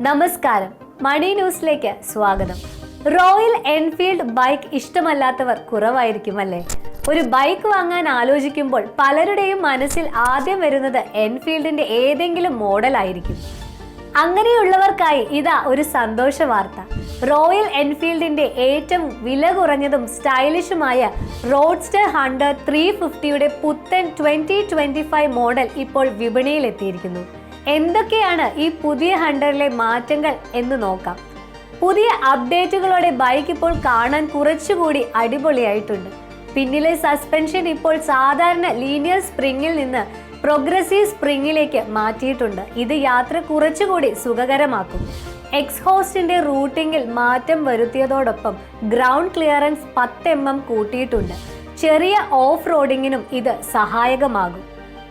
നമസ്കാരം, മണി ന്യൂസിലേക്ക് സ്വാഗതം. റോയൽ എൻഫീൽഡ് ബൈക്ക് ഇഷ്ടമല്ലാത്തവർ കുറവായിരിക്കുമല്ലേ? ഒരു ബൈക്ക് വാങ്ങാൻ ആലോചിക്കുമ്പോൾ പലരുടെയും മനസ്സിൽ ആദ്യം വരുന്നത് എൻഫീൽഡിന്റെ ഏതെങ്കിലും മോഡൽ ആയിരിക്കും. അങ്ങനെയുള്ളവർക്കായി ഇതാ ഒരു സന്തോഷ വാർത്ത. റോയൽ എൻഫീൽഡിന്റെ ഏറ്റവും വില കുറഞ്ഞതും സ്റ്റൈലിഷുമായ റോഡ്സ്റ്റർ ഹണ്ടർ 350യുടെ പുത്തൻ 2025 മോഡൽ ഇപ്പോൾ വിപണിയിൽ എത്തിയിരിക്കുന്നു. എന്തൊക്കെയാണ് ഈ പുതിയ ഹണ്ടറിലെ മാറ്റങ്ങൾ എന്ന് നോക്കാം. പുതിയ അപ്ഡേറ്റുകളോടെ ബൈക്ക് ഇപ്പോൾ കാണാൻ കുറച്ചുകൂടി അടിപൊളിയായിട്ടുണ്ട്. പിന്നിലെ സസ്പെൻഷൻ ഇപ്പോൾ സാധാരണ ലീനിയർ സ്പ്രിങ്ങിൽ നിന്ന് പ്രോഗ്രസീവ് സ്പ്രിങ്ങിലേക്ക് മാറ്റിയിട്ടുണ്ട്. ഇത് യാത്ര കുറച്ചുകൂടി സുഖകരമാക്കും. എക്സ്ഹോസ്റ്റിന്റെ റൂട്ടിങ്ങിൽ മാറ്റം വരുത്തിയതോടൊപ്പം ഗ്രൗണ്ട് ക്ലിയറൻസ് 10 mm കൂട്ടിയിട്ടുണ്ട്. ചെറിയ ഓഫ് റോഡിങ്ങിനും ഇത് സഹായകമാകും.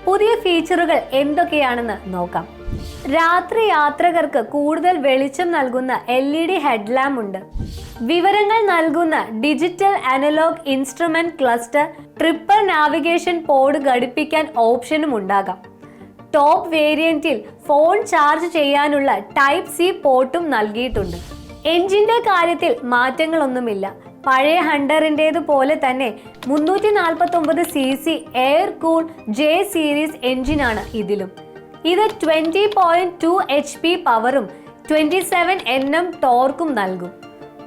പുതിയ ഫീച്ചറുകൾ എന്തൊക്കെയാണെന്ന് നോക്കാം. രാത്രി യാത്രികർക്ക് കൂടുതൽ വെളിച്ചം നൽകുന്ന LED ഹെഡ്ലാമ്പ് ഉണ്ട്. വിവരങ്ങൾ നൽകുന്ന digital analogue instrument cluster, triple navigation pod ഘടിപ്പിക്കാൻ ഓപ്ഷനും ഉണ്ടാകാം. ടോപ്പ് വേരിയന്റിൽ ഫോൺ ചാർജ് ചെയ്യാനുള്ള ടൈപ്പ് C പോർട്ടും നൽകിയിട്ടുണ്ട്. എഞ്ചിന്റെ കാര്യത്തിൽ മാറ്റങ്ങളൊന്നുമില്ല. പഴയ ഹണ്ടറിൻ്റേതു പോലെ തന്നെ 349 cc air cool J series എഞ്ചിനാണ് ഇതിലും. ഇത് 20.2 HP പവറും 27 Nm ടോർക്കും നൽകും.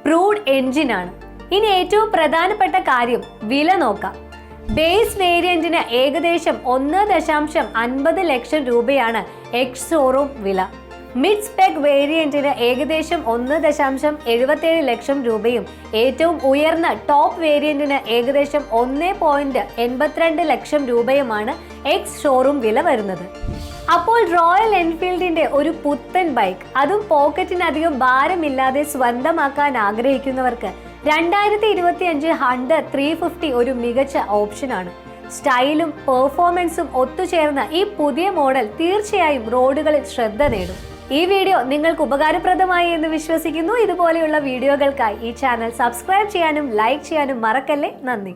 പ്രൂവ്ഡ് എഞ്ചിനാണ്. ഇനി ഏറ്റവും പ്രധാനപ്പെട്ട കാര്യം വില നോക്കാം. ബേസ് വേരിയന്റിന് ഏകദേശം 1.50 ലക്ഷം രൂപയാണ് എക്സ് ഷോറൂം വില. മിഡ് സ്പെക് വേരിയന്റിന് ഏകദേശം 1.77 ലക്ഷം രൂപയും ഏറ്റവും ഉയർന്ന ടോപ്പ് വേരിയന്റിന് ഏകദേശം 1.82 ലക്ഷം രൂപയുമാണ് എക്സ് ഷോറൂം വില വരുന്നത്. അപ്പോൾ റോയൽ എൻഫീൽഡിന്റെ ഒരു പുത്തൻ ബൈക്ക്, അതും പോക്കറ്റിനധികം ഭാരമില്ലാതെ സ്വന്തമാക്കാൻ ആഗ്രഹിക്കുന്നവർക്ക് 2025 ഹണ്ടർ 350 ഒരു മികച്ച ഓപ്ഷനാണ്. സ്റ്റൈലും പെർഫോമൻസും ഒത്തുചേർന്ന ഈ പുതിയ മോഡൽ തീർച്ചയായും റോഡുകളിൽ ശ്രദ്ധ നേടും. ഈ വീഡിയോ നിങ്ങൾക്ക് ഉപകാരപ്രദമായി എന്ന് വിശ്വസിക്കുന്നു. ഇതുപോലെയുള്ള വീഡിയോകൾക്കായി ഈ ചാനൽ സബ്സ്ക്രൈബ് ചെയ്യാനും ലൈക്ക് ചെയ്യാനും മറക്കല്ലേ. നന്ദി.